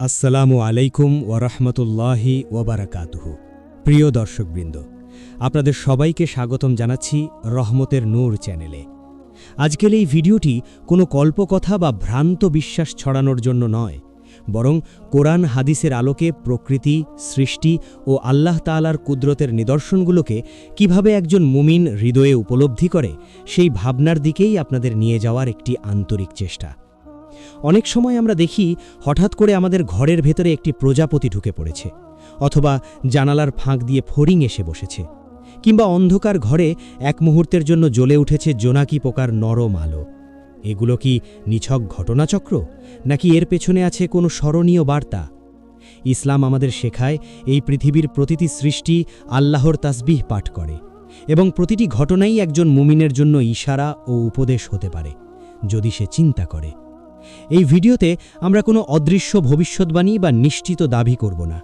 আসসালামু আলাইকুম ওয়ারহমতুল্লাহি ওয়াবারাকাতুহু। প্রিয় দর্শকবৃন্দ, আপনাদের সবাইকে স্বাগতম জানাচ্ছি রহমতের নূর চ্যানেলে। আজকের এই ভিডিওটি কোনো কল্পকথা বা ভ্রান্ত বিশ্বাস ছড়ানোর জন্য নয়, বরং কোরআন হাদিসের আলোকে প্রকৃতি, সৃষ্টি ও আল্লাহ তাআলার কুদরতের নিদর্শনগুলোকে কিভাবে একজন মুমিন হৃদয়ে উপলব্ধি করে সেই ভাবনার দিকেই আপনাদের নিয়ে যাওয়ার একটি আন্তরিক চেষ্টা। অনেক সময় আমরা দেখি হঠাৎ করে আমাদের ঘরের ভেতরে একটি প্রজাপতি ঢুকে পড়েছে, অথবা জানালার ফাঁক দিয়ে ফড়িং এসে বসেছে, কিংবা অন্ধকার ঘরে এক মুহূর্তের জন্য জ্বলে উঠেছে জোনাকি পোকার নরম আলো। এগুলো কি নিছক ঘটনাচক্র, নাকি এর পেছনে আছে কোনো স্মরণীয় বার্তা? ইসলাম আমাদের শেখায় এই পৃথিবীর প্রতিটি সৃষ্টি আল্লাহর তাসবিহ পাঠ করে, এবং প্রতিটি ঘটনাই একজন মুমিনের জন্য ইশারা ও উপদেশ হতে পারে, যদি সে চিন্তা করে। এই ভিডিওতে আমরা কোনো অদৃশ্য ভবিষ্যৎবাণী বা নিশ্চিত দাবি করব না,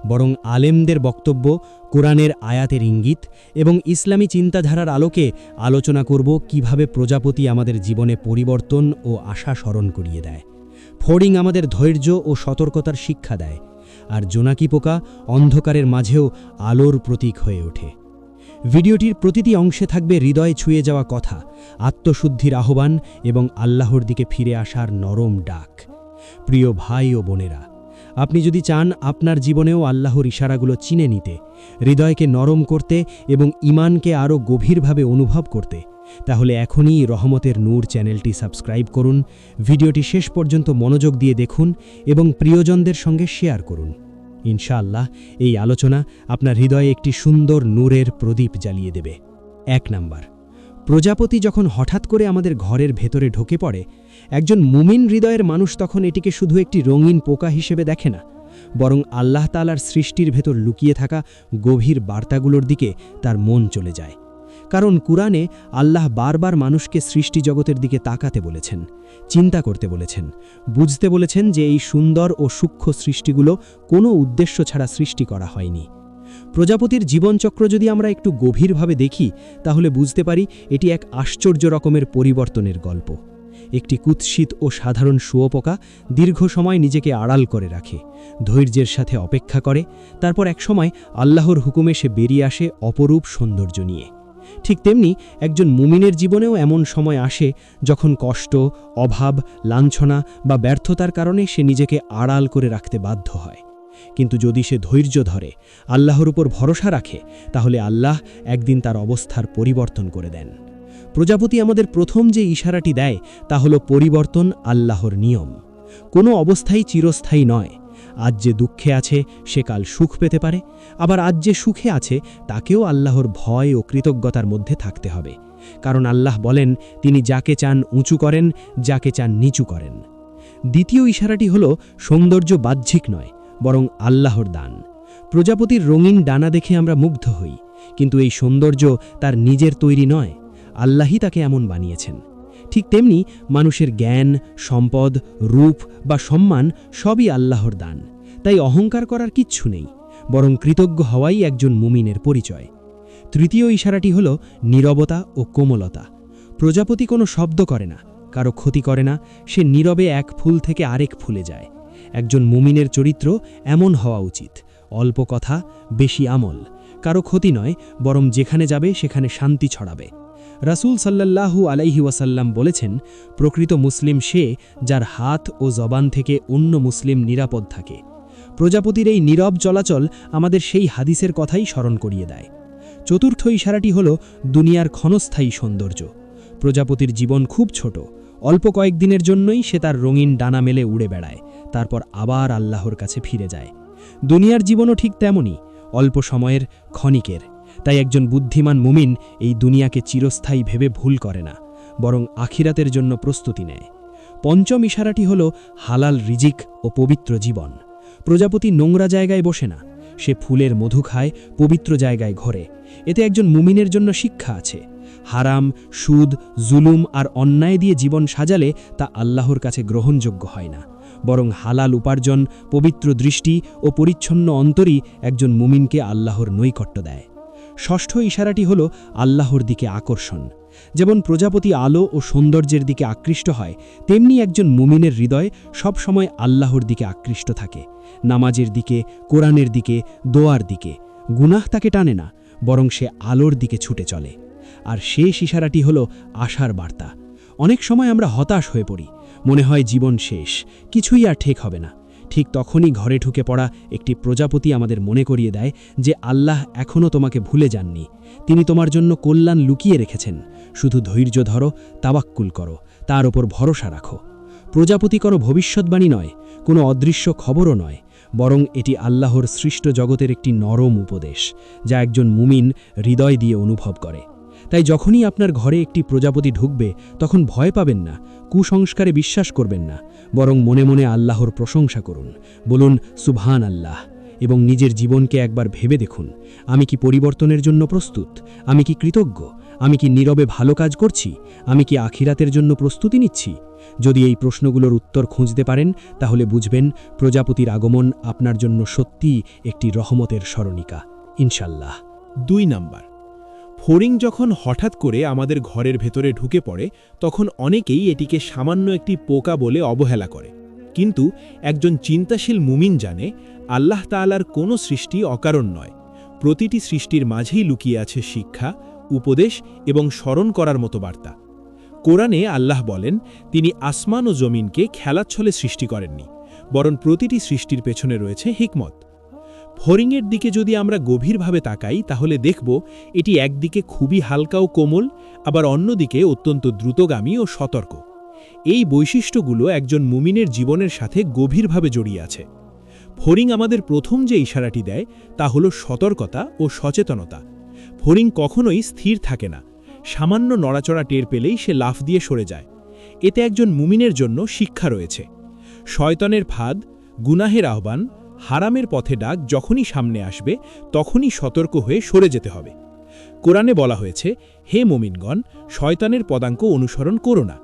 বরং আলেমদের বক্তব্য, কোরআনের আয়াতের ইঙ্গিত এবং ইসলামী চিন্তাধারার আলোকে আলোচনা করব কিভাবে প্রজাপতি আমাদের জীবনে পরিবর্তন ও আশা স্মরণ করিয়ে দেয়, ফড়িং আমাদের ধৈর্য ও সতর্কতার শিক্ষা দেয়, আর জোনাকি পোকা অন্ধকারের মাঝেও আলোর প্রতীক হয়ে ওঠে। ভিডিওটির প্রতিটি অংশে থাকবে হৃদয় ছুঁয়ে যাওয়া কথা, আত্মশুদ্ধির আহ্বান এবং আল্লাহর দিকে ফিরে আসার নরম ডাক। প্রিয় ভাই ও বোনেরা, আপনি যদি চান আপনার জীবনেও আল্লাহর ইশারাগুলো চিনে নিতে, হৃদয়কে নরম করতে এবং ঈমানকে আরও গভীরভাবে অনুভব করতে, তাহলে এখনই রহমতের নূর চ্যানেলটি সাবস্ক্রাইব করুন, ভিডিওটি শেষ পর্যন্ত মনোযোগ দিয়ে দেখুন এবং প্রিয়জনদের সঙ্গে শেয়ার করুন। ইনশাআল্লাহ এই আলোচনা আপনার হৃদয়ে একটি সুন্দর নূরের প্রদীপ জ্বালিয়ে দেবে। ১ নাম্বার, প্রজাপতি যখন হঠাৎ করে আমাদের ঘরের ভেতরে ঢুকে পড়ে, একজন মুমিন হৃদয়ের মানুষ তখন এটিকে শুধু একটি রঙিন পোকা হিসেবে দেখে না, বরং আল্লাহ তাআলার সৃষ্টির ভেতর লুকিয়ে থাকা গভীর বার্তাগুলোর দিকে তার মন চলে যায়। কারণ কুরআনে আল্লাহ বারবার মানুষকে সৃষ্টি জগতের দিকে তাকাতে বলেছেন, চিন্তা করতে বলেছেন, বুঝতে বলেছেন যে এই সুন্দর ও সূক্ষ্ম সৃষ্টিগুলো কোনো উদ্দেশ্য ছাড়া সৃষ্টি করা হয়নি। প্রজাপতির জীবনচক্র যদি আমরা একটু গভীরভাবে দেখি, তাহলে বুঝতে পারি এটি এক আশ্চর্য রকমের পরিবর্তনের গল্প। একটি কুৎসিত ও সাধারণ শুঁয়োপোকা দীর্ঘ সময় নিজেকে আড়াল করে রাখে, ধৈর্যের সাথে অপেক্ষা করে, তারপর একসময় আল্লাহর হুকুমে সে বেরিয়ে আসে অপরূপ সৌন্দর্য নিয়ে। ঠিক তেমনি একজন মুমিনের জীবনেও এমন সময় আসে যখন কষ্ট, অভাব, লাঞ্ছনা বা ব্যর্থতার কারণে সে নিজেকে আড়াল করে রাখতে বাধ্য হয়। কিন্তু যদি সে ধৈর্য ধরে, আল্লাহর উপর ভরসা রাখে, তাহলে আল্লাহ একদিন তার অবস্থার পরিবর্তন করে দেন। প্রজাপতি আমাদের প্রথম যে ইশারাটি দেয় তা হলো পরিবর্তন আল্লাহর নিয়ম। কোনো অবস্থাই চিরস্থায়ী নয়। আজ যে দুঃখে আছে সে কাল সুখ পেতে পারে, আবার আজ যে সুখে আছে তাকেও আল্লাহর ভয় ও কৃতজ্ঞতার মধ্যে থাকতে হবে। কারণ আল্লাহ বলেন, তিনি যাকে চান উঁচু করেন, যাকে চান নিচু করেন। দ্বিতীয় ইশারাটি হলো সৌন্দর্য বাহ্যিক নয়, বরং আল্লাহর দান। প্রজাপতির রঙিন ডানা দেখে আমরা মুগ্ধ হই, কিন্তু এই সৌন্দর্য তার নিজের তৈরি নয়, আল্লাহই তাকে এমন বানিয়েছেন। ঠিক তেমনি মানুষের জ্ঞান, সম্পদ, রূপ বা সম্মান সবই আল্লাহর দান। তাই অহংকার করার কিচ্ছু নেই, বরং কৃতজ্ঞ হওয়াই একজন মুমিনের পরিচয়। তৃতীয় ইশারাটি হল নীরবতা ও কোমলতা। প্রজাপতি কোনো শব্দ করে না, কারো ক্ষতি করে না, সে নীরবে এক ফুল থেকে আরেক ফুলে যায়। একজন মুমিনের চরিত্র এমন হওয়া উচিত, অল্প কথা, বেশি আমল, কারো ক্ষতি নয়, বরং যেখানে যাবে সেখানে শান্তি ছড়াবে। রাসূল সাল্লাল্লাহু আলাইহি ওয়াসাল্লাম বলেছেন, প্রকৃত মুসলিম সে যার হাত ও জবান থেকে অন্য মুসলিম নিরাপদ থাকে। প্রজাপতির এই নীরব চলাচল আমাদের সেই হাদিসের কথাই স্মরণ করিয়ে দেয়। চতুর্থ ইশারাটি হল দুনিয়ার ক্ষণস্থায়ী সৌন্দর্য। প্রজাপতির জীবন খুব ছোট, অল্প কয়েকদিনের জন্যই সে তার রঙিন ডানা মেলে উড়ে বেড়ায়, তারপর আবার আল্লাহর কাছে ফিরে যায়। দুনিয়ার জীবনও ঠিক তেমনই, অল্প সময়ের, ক্ষণিকের। তাই একজন বুদ্ধিমান মুমিন এই দুনিয়াকে চিরস্থায়ী ভেবে ভুল করে না, বরং আখিরাতের জন্য প্রস্তুতি নেয়। পঞ্চম ইশারাটি হল হালাল রিজিক ও পবিত্র জীবন। প্রজাপতি নোংরা জায়গায় বসে না, সে ফুলের মধু খায়, পবিত্র জায়গায় ঘোরে। এতে একজন মুমিনের জন্য শিক্ষা আছে। হারাম, সুদ, জুলুম আর অন্যায় দিয়ে জীবন সাজালে তা আল্লাহর কাছে গ্রহণযোগ্য হয় না, বরং হালাল উপার্জন, পবিত্র দৃষ্টি ও পরিচ্ছন্ন অন্তরই একজন মুমিনকে আল্লাহর নৈকট্য দেয়। ষষ্ঠ ইশারাটি হল আল্লাহর দিকে আকর্ষণ। যেমন প্রজাপতি আলো ও সৌন্দর্যের দিকে আকৃষ্ট হয়, তেমনি একজন মুমিনের হৃদয় সবসময় আল্লাহর দিকে আকৃষ্ট থাকে, নামাজের দিকে, কোরআনের দিকে, দোয়ার দিকে। গুনাহ তাকে টানে না, বরং সে আলোর দিকে ছুটে চলে। আর শেষ ইশারাটি হল আশার বার্তা। অনেক সময় আমরা হতাশ হয়ে পড়ি, মনে হয় জীবন শেষ, কিছুই আর ঠিক হবে না। ঠিক তখনই ঘরে ঢুকে পড়া একটি প্রজাপতি আমাদের মনে করিয়ে দেয় যে আল্লাহ এখনও তোমাকে ভুলে যাননি, তিনি তোমার জন্য কল্যাণ লুকিয়ে রেখেছেন। শুধু ধৈর্য ধরো, তাওয়াক্কুল করো, তার ওপর ভরসা রাখো। প্রজাপতি কোনো ভবিষ্যৎবাণী নয়, কোনো অদৃশ্য খবরও নয়, বরং এটি আল্লাহর সৃষ্ট জগতের একটি নরম উপদেশ, যা একজন মুমিন হৃদয় দিয়ে অনুভব করে। তাই যখনই আপনার ঘরে একটি প্রজাপতি ঢুকবে, তখন ভয় পাবেন না, কুসংস্কারে বিশ্বাস করবেন না, বরং মনে মনে আল্লাহর প্রশংসা করুন। বলুন সুবহান আল্লাহ, এবং নিজের জীবনকে একবার ভেবে দেখুন, আমি কি পরিবর্তনের জন্য প্রস্তুত? আমি কি কৃতজ্ঞ? আমি কি নীরবে ভালো কাজ করছি? আমি কি আখিরাতের জন্য প্রস্তুতি নিচ্ছি? যদি এই প্রশ্নগুলোর উত্তর খুঁজতে পারেন, তাহলে বুঝবেন প্রজাপতির আগমন আপনার জন্য সত্যিই একটি রহমতের স্মরণিকা, ইনশাল্লাহ। 2 নাম্বার, ফড়িং যখন হঠাৎ করে আমাদের ঘরের ভেতরে ঢুকে পড়ে, তখন অনেকেই এটিকে সামান্য একটি পোকা বলে অবহেলা করে। কিন্তু একজন চিন্তাশীল মুমিন জানে, আল্লাহ তাআলার কোনো সৃষ্টি অকারণ নয়। প্রতিটি সৃষ্টির মাঝেই লুকিয়ে আছে শিক্ষা, উপদেশ এবং স্মরণ করার মতো বার্তা। কোরআনে আল্লাহ বলেন, তিনি আসমান ও জমিনকে খেলাচ্ছলে সৃষ্টি করেননি, বরং প্রতিটি সৃষ্টির পেছনে রয়েছে হিকমত। ফড়িংয়ের দিকে যদি আমরা গভীরভাবে তাকাই, তাহলে দেখব এটি একদিকে খুবই হালকা ও কোমল, আবার অন্যদিকে অত্যন্ত দ্রুতগামী ও সতর্ক। এই বৈশিষ্ট্যগুলো একজন মুমিনের জীবনের সাথে গভীরভাবে জড়িয়ে আছে। ফড়িং আমাদের প্রথম যে ইশারাটি দেয়, তা হল সতর্কতা ও সচেতনতা। ফড়িং কখনোই স্থির থাকে না, সামান্য নড়াচড়া টের পেলেই সে লাফ দিয়ে সরে যায়। এতে একজন মুমিনের জন্য শিক্ষা রয়েছে। শয়তানের ফাঁদ, গুনাহের আহ্বান, হারামের পথে ডাক যখনই সামনে আসবে, তখনই সতর্ক হয়ে সরে যেতে হবে। কোরআনে বলা হয়েছে, হে মুমিনগণ, শয়তানের পদাঙ্ক অনুসরণ করো না।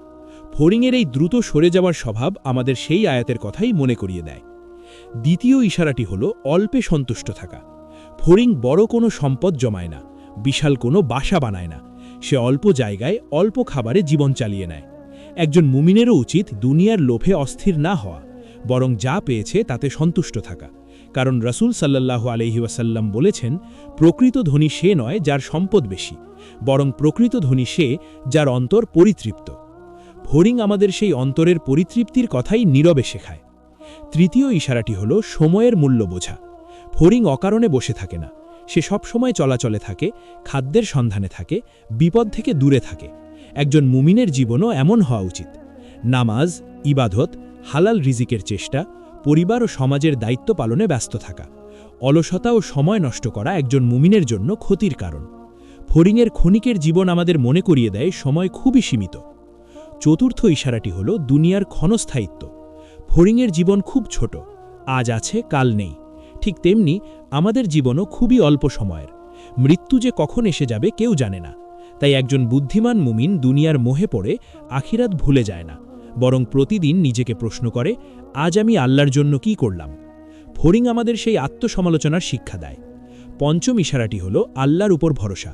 ফড়িংয়ের এই দ্রুত সরে যাওয়ার স্বভাব আমাদের সেই আয়াতের কথাই মনে করিয়ে দেয়। দ্বিতীয় ইশারাটি হল অল্পে সন্তুষ্ট থাকা। ফড়িং বড় কোনো সম্পদ জমায় না, বিশাল কোনো বাসা বানায় না, সে অল্প জায়গায় অল্প খাবারে জীবন চালিয়ে নেয়। একজন মুমিনেরও উচিত দুনিয়ার লোভে অস্থির না হওয়া, বরং যা পেয়েছে তাতে সন্তুষ্ট থাকা। কারণ রাসূল সাল্লাল্লাহু আলাইহি ওয়াসাল্লাম বলেছেন, প্রকৃত ধনী সে নয় যার সম্পদ বেশি, বরং প্রকৃত ধনী সে যার অন্তর পরিতৃপ্ত। ফড়িং আমাদের সেই অন্তরের পরিতৃপ্তির কথাই নীরবে শেখায়। তৃতীয় ইশারাটি হল সময়ের মূল্য বোঝা। ফড়িং অকারণে বসে থাকে না, সে সবসময় চলাচলে থাকে, খাদ্যের সন্ধানে থাকে, বিপদ থেকে দূরে থাকে। একজন মুমিনের জীবনও এমন হওয়া উচিত। নামাজ, ইবাদত, হালাল রিজিকের চেষ্টা, পরিবার ও সমাজের দায়িত্ব পালনে ব্যস্ত থাকা। অলসতা ও সময় নষ্ট করা একজন মুমিনের জন্য ক্ষতির কারণ। ফড়িংয়ের ক্ষণিকের জীবন আমাদের মনে করিয়ে দেয় সময় খুবই সীমিত। চতুর্থ ইশারাটি হল দুনিয়ার ক্ষণস্থায়িত্ব। ফড়িংয়ের জীবন খুব ছোট, আজ আছে কাল নেই। ঠিক তেমনি আমাদের জীবনও খুবই অল্প সময়ের। মৃত্যু যে কখন এসে যাবে কেউ জানে না। তাই একজন বুদ্ধিমান মুমিন দুনিয়ার মোহে পড়ে আখিরাত ভুলে যায় না, বরং প্রতিদিন নিজেকে প্রশ্ন করে, আজ আমি আল্লাহর জন্য কি করলাম। ফড়িং আমাদের সেই আত্মসমালোচনার শিক্ষা দেয়। পঞ্চম ইশারাটি হল আল্লাহর উপর ভরসা।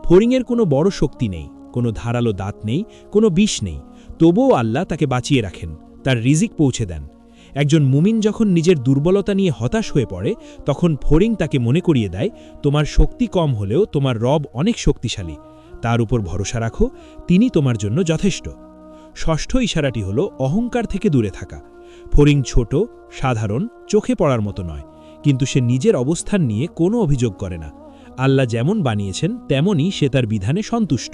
ফড়িংয়ের কোনো বড় শক্তি নেই, কোনো ধারালো দাঁত নেই, কোনো বিষ নেই, তবুও আল্লাহ তাকে বাঁচিয়ে রাখেন, তার রিজিক পৌঁছে দেন। একজন মুমিন যখন নিজের দুর্বলতা নিয়ে হতাশ হয়ে পড়ে, তখন ফড়িং তাকে মনে করিয়ে দেয়, তোমার শক্তি কম হলেও তোমার রব অনেক শক্তিশালী, তার উপর ভরসা রাখো, তিনি তোমার জন্য যথেষ্ট। ষষ্ঠ ইশারাটি হল অহংকার থেকে দূরে থাকা। ফড়িং ছোট, সাধারণ, চোখে পড়ার মতো নয়, কিন্তু সে নিজের অবস্থান নিয়ে কোনো অভিযোগ করে না। আল্লাহ যেমন বানিয়েছেন তেমনই সে তার বিধানে সন্তুষ্ট।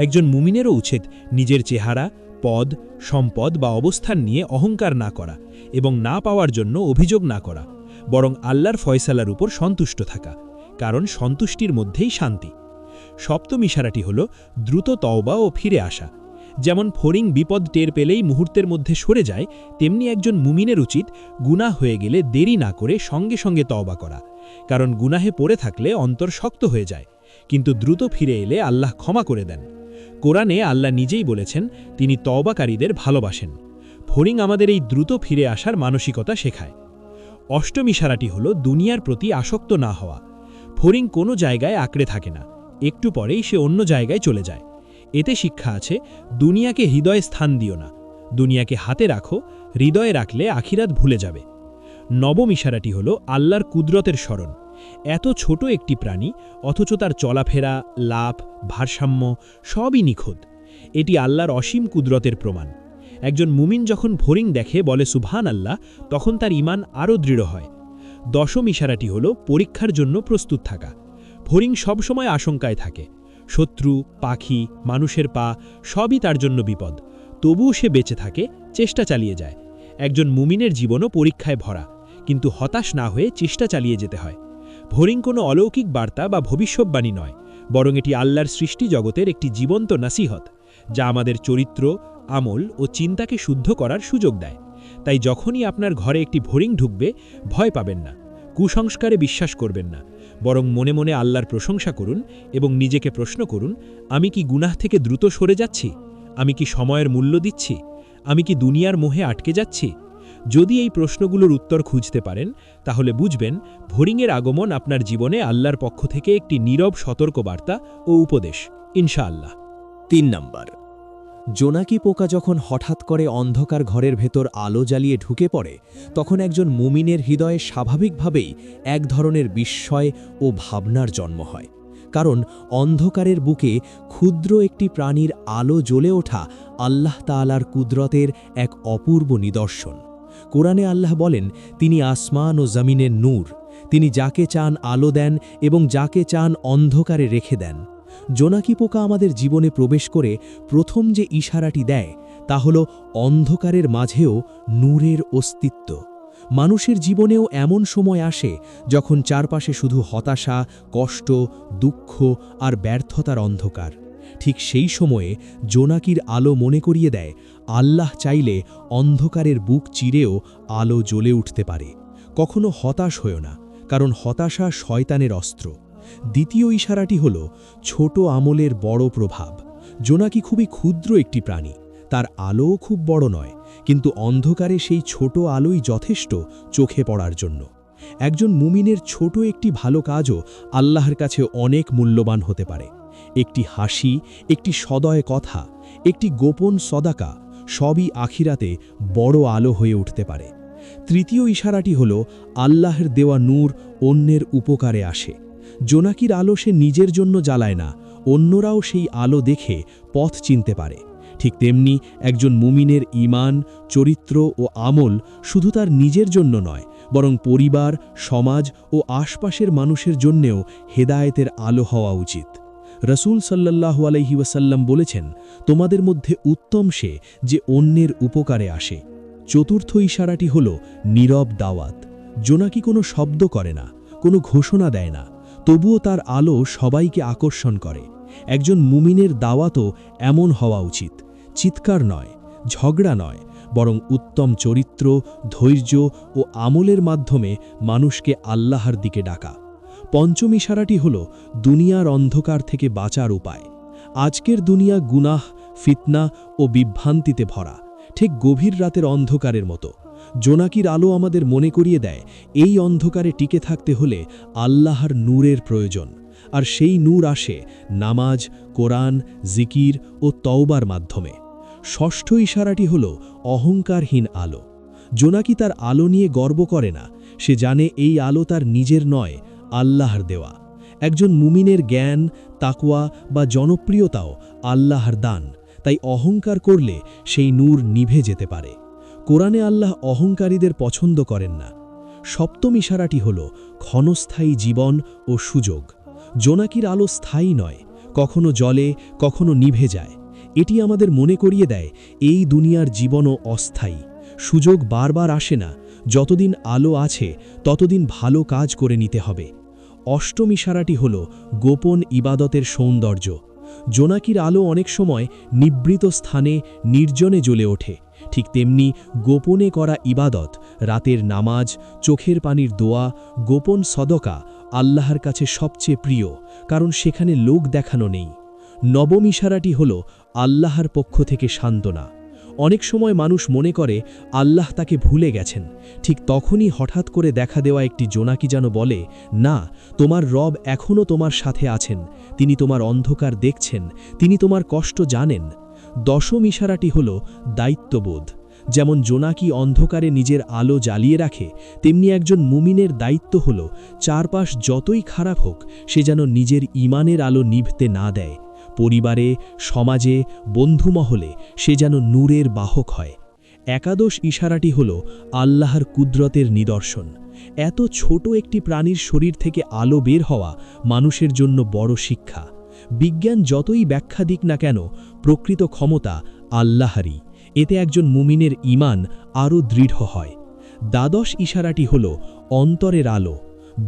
একজন মুমিনেরও উচিত নিজের চেহারা, পদ, সম্পদ বা অবস্থান নিয়ে অহংকার না করা এবং না পাওয়ার জন্য অভিযোগ না করা, বরং আল্লাহর ফয়সালার উপর সন্তুষ্ট থাকা, কারণ সন্তুষ্টির মধ্যেই শান্তি। সপ্তম ইশারাটি হল দ্রুত তওবা ও ফিরে আসা। যেমন ফড়িং বিপদ টের পেলেই মুহূর্তের মধ্যে সরে যায়, তেমনি একজন মুমিনের উচিত গুনাহ হয়ে গেলে দেরি না করে সঙ্গে সঙ্গে তওবা করা, কারণ গুনাহে পড়ে থাকলে অন্তর শক্ত হয়ে যায়, কিন্তু দ্রুত ফিরে এলে আল্লাহ ক্ষমা করে দেন। কোরআনে আল্লাহ নিজেই বলেছেন, তিনি তওবাকারীদের ভালোবাসেন। ফড়িং আমাদের এই দ্রুত ফিরে আসার মানসিকতা শেখায়। অষ্টম ইশারাটি হল দুনিয়ার প্রতি আসক্ত না হওয়া। ফড়িং কোনো জায়গায় আঁকড়ে থাকে না, একটু পরেই সে অন্য জায়গায় চলে যায়। এতে শিক্ষা আছে, দুনিয়াকে হৃদয়ে স্থান দিও না, দুনিয়াকে হাতে রাখো, হৃদয়ে রাখলে আখিরাত ভুলে যাবে। নবম ইশারাটি হল আল্লাহর কুদরতের স্মরণ। এত ছোট একটি প্রাণী, অথচ তার চলাফেরা, লাভ, ভারসাম্য সবই নিখুঁত। এটি আল্লাহর অসীম কুদরতের প্রমাণ। একজন মুমিন যখন ফড়িং দেখে বলে সুবহান আল্লাহ, তখন তার ঈমান আরও দৃঢ় হয়। দশম ইশারাটি হল পরীক্ষার জন্য প্রস্তুত থাকা। ফড়িং সবসময় আশঙ্কায় থাকে। শত্রু, পাখি, মানুষের পা সবই তার জন্য বিপদ। তবুও সে বেঁচে থাকে, চেষ্টা চালিয়ে যায়। একজন মুমিনের জীবনও পরীক্ষায় ভরা, কিন্তু হতাশ না হয়ে চেষ্টা চালিয়ে যেতে হয়। ফড়িং কোনো অলৌকিক বার্তা বা ভবিষ্যৎবাণী নয়, বরং এটি আল্লাহর সৃষ্টি জগতের একটি জীবন্ত নাসিহত, যা আমাদের চরিত্র, আমল ও চিন্তাকে শুদ্ধ করার সুযোগ দেয়। তাই যখনই আপনার ঘরে একটি ফড়িং ঢুকবে, ভয় পাবেন না, কুসংস্কারে বিশ্বাস করবেন না, বরং মনে মনে আল্লাহর প্রশংসা করুন এবং নিজেকে প্রশ্ন করুন, আমি কি গুনাহ থেকে দ্রুত সরে যাচ্ছি? আমি কি সময়ের মূল্য দিচ্ছি? আমি কি দুনিয়ার মোহে আটকে যাচ্ছি? যদি এই প্রশ্নগুলোর উত্তর খুঁজতে পারেন, তাহলে বুঝবেন ফড়িংয়ের আগমন আপনার জীবনে আল্লাহর পক্ষ থেকে একটি নীরব সতর্কবার্তা ও উপদেশ, ইনশাআল্লাহ। ৩ নাম্বার, জোনাকি পোকা যখন হঠাৎ করে অন্ধকার ঘরের ভেতর আলো জ্বালিয়ে ঢুকে পড়ে, তখন একজন মুমিনের হৃদয়ে স্বাভাবিকভাবেই এক ধরনের বিস্ময় ও ভাবনার জন্ম হয়। কারণ অন্ধকারের বুকে ক্ষুদ্র একটি প্রাণীর আলো জ্বলে ওঠা আল্লাহ তাআলার কুদরতের এক অপূর্ব নিদর্শন। কোরআনে আল্লাহ বলেন, তিনি আসমান ও জমিনের নূর, তিনি যাকে চান আলো দেন এবং যাকে চান অন্ধকারে রেখে দেন। জোনাকি পোকা আমাদের জীবনে প্রবেশ করে প্রথম যে ইশারাটি দেয়, তা হল অন্ধকারের মাঝেও নূরের অস্তিত্ব। মানুষের জীবনেও এমন সময় আসে যখন চারপাশে শুধু হতাশা, কষ্ট, দুঃখ আর ব্যর্থতার অন্ধকার। ঠিক সেই সময়ে জোনাকির আলো মনে করিয়ে দেয়, আল্লাহ চাইলে অন্ধকারের বুক চিরেও আলো জ্বলে উঠতে পারে। কখনো হতাশ হয়ো না, কারণ হতাশা শয়তানের অস্ত্র। দ্বিতীয় ইশারাটি হল ছোট আমলের বড় প্রভাব। জোনাকি খুবই ক্ষুদ্র একটি প্রাণী, তার আলোও খুব বড় নয়, কিন্তু অন্ধকারে সেই ছোট আলোই যথেষ্ট চোখে পড়ার জন্য। একজন মুমিনের ছোট একটি ভালো কাজও আল্লাহর কাছে অনেক মূল্যবান হতে পারে। একটি হাসি, একটি সদয় কথা, একটি গোপন সদাকা সবই আখিরাতে বড় আলো হয়ে উঠতে পারে। তৃতীয় ইশারাটি হল আল্লাহর দেওয়া নূর অন্যের উপকারে আসে। জোনাকির আলো সে নিজের জন্য জ্বালায় না, অন্যরাও সেই আলো দেখে পথ চিনতে পারে। ঠিক তেমনি একজন মুমিনের ঈমান, চরিত্র ও আমল শুধু তার নিজের জন্য নয়, বরং পরিবার, সমাজ ও আশপাশের মানুষের জন্যেও হেদায়েতের আলো হওয়া উচিত। রাসূল সাল্লাল্লাহু আলাইহি ওয়াসাল্লাম বলেছেন, তোমাদের মধ্যে উত্তম সে যে অন্যের উপকারে আসে। চতুর্থ ইশারাটি হল নীরব দাওয়াত। জোনাকি কোনো শব্দ করে না, কোনো ঘোষণা দেয় না, তবুও তার আলো সবাইকে আকর্ষণ করে। একজন মুমিনের দাওয়াতও এমন হওয়া উচিত, চিৎকার নয়, ঝগড়া নয়, বরং উত্তম চরিত্র, ধৈর্য ও আমলের মাধ্যমে মানুষকে আল্লাহর দিকে ডাকা। পঞ্চম ইশারাটি হল দুনিয়ার অন্ধকার থেকে বাঁচার উপায়। আজকের দুনিয়া গুনাহ, ফিতনা ও বিভ্রান্তিতে ভরা, ঠিক গভীর রাতের অন্ধকারের মতো। জোনাকির আলো আমাদের মনে করিয়ে দেয়, এই অন্ধকারে টিকে থাকতে হলে আল্লাহর নূরের প্রয়োজন, আর সেই নূর আসে নামাজ, কোরআন, জিকির ও তওবার মাধ্যমে। ষষ্ঠ ইশারাটি হল অহংকারহীন আলো। জোনাকি তার আলো নিয়ে গর্ব করে না, সে জানে এই আলো তার নিজের নয়, আল্লাহর দেওয়া। একজন মুমিনের জ্ঞান, তাকওয়া বা জনপ্রিয়তাও আল্লাহর দান, তাই অহংকার করলে সেই নূর নিভে যেতে পারে। কোরআনে আল্লাহ অহংকারীদের পছন্দ করেন না। সপ্তম ইশারাটি হল ক্ষণস্থায়ী জীবন ও সুযোগ। জোনাকির আলো স্থায়ী নয়, কখনো জ্বলে, কখনো নিভে যায়। এটি আমাদের মনে করিয়ে দেয়, এই দুনিয়ার জীবনও অস্থায়ী। সুযোগ বারবার আসে না, যতদিন আলো আছে ততদিন ভালো কাজ করে নিতে হবে। অষ্টম ইশারাটি হল গোপন ইবাদতের সৌন্দর্য। জোনাকির আলো অনেক সময় নিভৃত স্থানে, নির্জনে জ্বলে ওঠে। ঠিক তেমনি গোপনে করা ইবাদত, রাতের নামাজ, চোখের পানির দোয়া, গোপন সদকা আল্লাহর কাছে সবচেয়ে প্রিয়, কারণ সেখানে লোক দেখানো নেই। নবম ইশারাটি হল আল্লাহর পক্ষ থেকে সান্ত্বনা। অনেক সময় মানুষ মনে করে আল্লাহ তাকে ভুলে গেছেন, ঠিক তখনই হঠাৎ করে দেখা দেওয়া একটি জোনাকি যেন বলে, না, তোমার রব এখনও তোমার সাথে আছেন, তিনি তোমার অন্ধকার দেখছেন, তিনি তোমার কষ্ট জানেন। দশম ইশারাটি হল দায়িত্ববোধ। যেমন জোনাকি অন্ধকারে নিজের আলো জ্বালিয়ে রাখে, তেমনি একজন মুমিনের দায়িত্ব হল চারপাশ যতই খারাপ হোক সে যেন নিজের ঈমানের আলো নিভতে না দেয়। পরিবারে, সমাজে, বন্ধুমহলে সে যেন নূরের বাহক হয়। একাদশ ইশারাটি হল আল্লাহর কুদরতের নিদর্শন। এত ছোট একটি প্রাণীর শরীর থেকে আলো বের হওয়া মানুষের জন্য বড় শিক্ষা। বিজ্ঞান যতই ব্যাখ্যা দিক না কেন, প্রকৃত ক্ষমতা আল্লাহরই। এতে একজন মুমিনের ঈমান আরও দৃঢ় হয়। দ্বাদশ ইশারাটি হল অন্তরের আলো।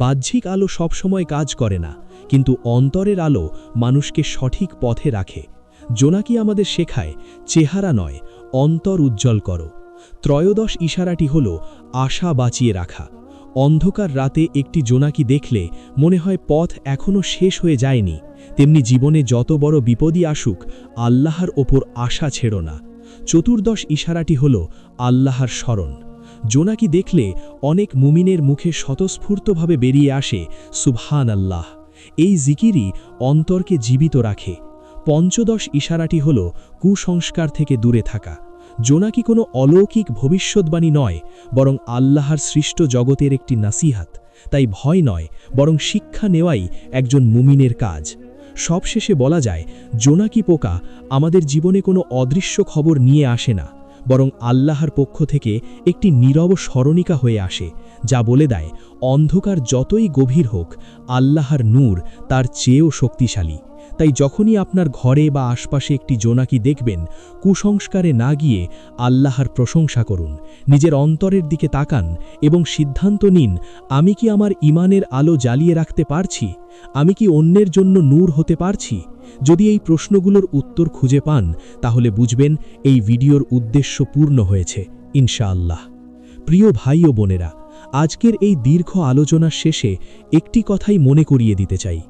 বাহ্যিক আলো সবসময় কাজ করে না, কিন্তু অন্তরের আলো মানুষকে সঠিক পথে রাখে। জোনাকি আমাদের শেখায়, চেহারা নয়, অন্তর উজ্জ্বল করো। ত্রয়োদশ ইশারাটি হল আশা বাঁচিয়ে রাখা। অন্ধকার রাতে একটি জোনাকি দেখলে মনে হয় পথ এখনও শেষ হয়ে যায়নি, তেমনি জীবনে যত বড় বিপদই আসুক আল্লাহর ওপর আশা ছেড়ো না। চতুর্দশ ইশারাটি হল আল্লাহর স্মরণ। জোনাকি দেখলে অনেক মুমিনের মুখে স্বতঃস্ফূর্তভাবে বেরিয়ে আসে সুবহান আল্লাহ। এই জিকিরই অন্তরকে জীবিত রাখে। পঞ্চদশ ইশারাটি হল কুসংস্কার থেকে দূরে থাকা। জোনাকি কোনো অলৌকিক ভবিষ্যৎবাণী নয়, বরং আল্লাহর সৃষ্ট জগতের একটি নাসিহাত। তাই ভয় নয়, বরং শিক্ষা নেওয়াই একজন মুমিনের কাজ। সবশেষে বলা যায়, জোনাকি পোকা আমাদের জীবনে কোনো অদৃশ্য খবর নিয়ে আসে না, বরং আল্লাহর পক্ষ থেকে একটি নীরব স্মরণিকা হয়ে আসে, যা বলে দেয় অন্ধকার যতই গভীর হোক আল্লাহর নূর তার চেয়েও শক্তিশালী। তাই যখনই আপনার ঘরে বা আশপাশে একটি জোনাকি দেখবেন, কুসংস্কারে না গিয়ে আল্লাহর প্রশংসা করুন, নিজের অন্তরের দিকে তাকান এবং সিদ্ধান্ত নিন, আমি কি আমার ঈমানের আলো জ্বালিয়ে রাখতে পারছি? আমি কি অন্যের জন্য নূর হতে পারছি? যদি এই প্রশ্নগুলোর উত্তর খুঁজে পান, তাহলে বুঝবেন এই ভিডিওর উদ্দেশ্য পূর্ণ হয়েছে ইনশাআল্লাহ। প্রিয় ভাই ও বোনেরা, আজকের এই দীর্ঘ আলোচনার শেষে একটি কথাই মনে করিয়ে দিতে চাই।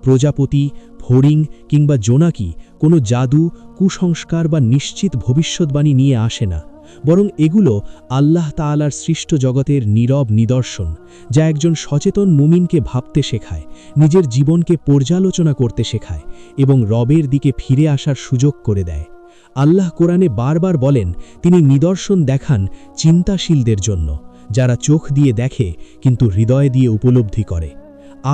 প্রজাপতি, ফড়িং কিংবা জোনাকি কোনো জাদু, কুসংস্কার বা নিশ্চিত ভবিষ্যৎবাণী নিয়ে আসে না, বরং এগুলো আল্লাহ তাআলার সৃষ্ট জগতের নীরব নিদর্শন, যা একজন সচেতন মুমিনকে ভাবতে শেখায়, নিজের জীবনকে পর্যালোচনা করতে শেখায় এবং রবের দিকে ফিরে আসার সুযোগ করে দেয়। আল্লাহ কোরআনে বারবার বলেন, তিনি নিদর্শন দেখান চিন্তাশীলদের জন্য, যারা চোখ দিয়ে দেখে কিন্তু হৃদয় দিয়ে উপলব্ধি করে।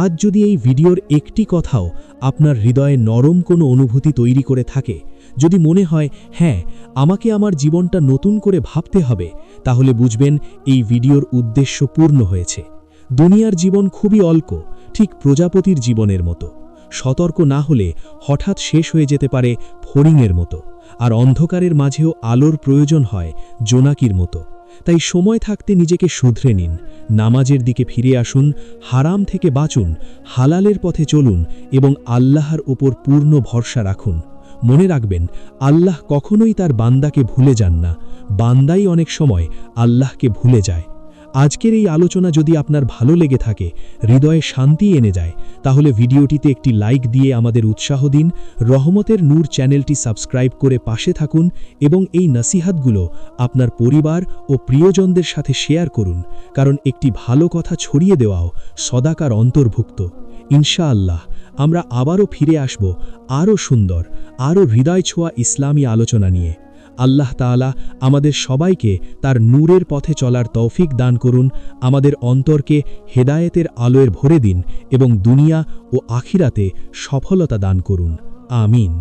আজ যদি এই ভিডিওর একটি কথাও আপনার হৃদয়ে নরম কোনো অনুভূতি তৈরি করে থাকে, যদি মনে হয় হ্যাঁ, আমাকে আমার জীবনটা নতুন করে ভাবতে হবে, তাহলে বুঝবেন এই ভিডিওর উদ্দেশ্য পূর্ণ হয়েছে। দুনিয়ার জীবন খুবই অল্প, ঠিক প্রজাপতির জীবনের মতো। সতর্ক না হলে হঠাৎ শেষ হয়ে যেতে পারে ফড়িংয়ের মতো, আর অন্ধকারের মাঝেও আলোর প্রয়োজন হয় জোনাকির মতো। তাই সময় থাকতে নিজেকে শুধরে নিন, নামাজের দিকে ফিরে আসুন, হারাম থেকে বাঁচুন, হালালের পথে চলুন এবং আল্লাহর ওপর পূর্ণ ভরসা রাখুন। মনে রাখবেন, আল্লাহ কখনোই তার বান্দাকে ভুলে যান না, বান্দাই অনেক সময় আল্লাহকে ভুলে যায়। আজকের এই আলোচনা যদি আপনার ভালো লেগে থাকে, হৃদয়ে শান্তি এনে যায়, তাহলে ভিডিওটিতে একটি লাইক দিয়ে আমাদের উৎসাহ দিন। রহমতের নূর চ্যানেলটি সাবস্ক্রাইব করে পাশে থাকুন এবং এই নসিহাতগুলো আপনার পরিবার ও প্রিয়জনদের সাথে শেয়ার করুন, কারণ একটি ভালো কথা ছড়িয়ে দেওয়াও সদাকার অন্তর্ভুক্ত। ইনশাআল্লাহ আমরা আবারও ফিরে আসব আরও সুন্দর, আরও হৃদয় ছোঁয়া ইসলামী আলোচনা নিয়ে। আল্লাহ তাআলা আমাদের সবাইকে তার নূরের পথে চলার তৌফিক দান করুন, আমাদের অন্তরকে হেদায়েতের আলোয় ভরে দিন এবং দুনিয়া ও আখিরাতে সফলতা দান করুন। আমিন।